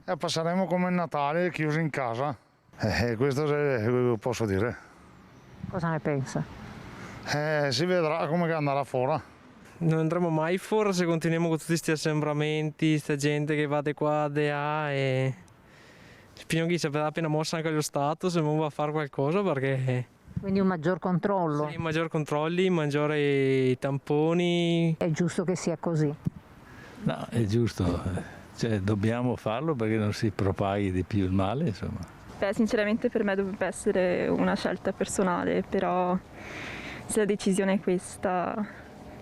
E passeremo come il Natale chiusi in casa. Questo posso dire. Cosa ne pensa? Si vedrà come andrà fuori. Non andremo mai fuori se continuiamo con tutti questi assembramenti, sta gente che va di qua, di là e... Spino che ci avrà appena mossa anche lo Stato se non va a fare qualcosa perché... Quindi un maggior controllo. Sì, maggior controlli, maggiori tamponi. È giusto che sia così. No, è giusto, cioè, dobbiamo farlo perché non si propaghi di più il male, insomma. Beh, sinceramente per me dovrebbe essere una scelta personale, però se la decisione è questa,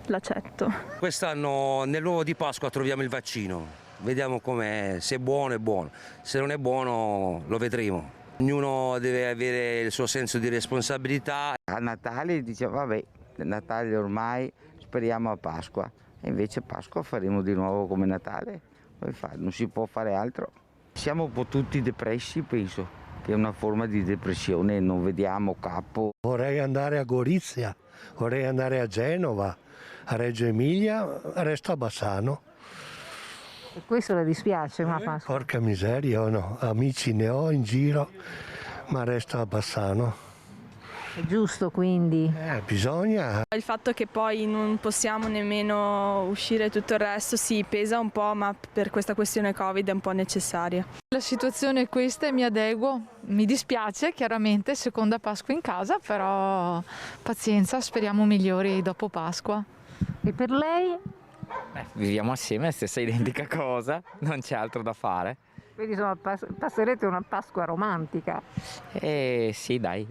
l'accetto. Quest'anno nell'uovo di Pasqua troviamo il vaccino, vediamo com'è, se è buono, se non è buono lo vedremo. Ognuno deve avere il suo senso di responsabilità. A Natale dicevo vabbè, Natale ormai, speriamo a Pasqua. E invece a Pasqua faremo di nuovo come Natale, non si può fare altro. Siamo un po' tutti depressi, penso, che è una forma di depressione, non vediamo capo. Vorrei andare a Gorizia, vorrei andare a Genova, a Reggio Emilia, resto a Bassano. E questo le dispiace, ma Pasqua? Porca miseria, no, amici ne ho in giro, ma resto a Bassano. È giusto quindi? Bisogna. Il fatto che poi non possiamo nemmeno uscire tutto il resto sì, pesa un po', ma per questa questione Covid è un po' necessaria. La situazione è questa e mi adeguo. Mi dispiace, chiaramente, seconda Pasqua in casa, però pazienza, speriamo migliori dopo Pasqua. E per lei? Viviamo assieme, stessa identica cosa, non c'è altro da fare. Quindi insomma passerete una Pasqua romantica. Sì, dai,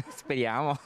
speriamo.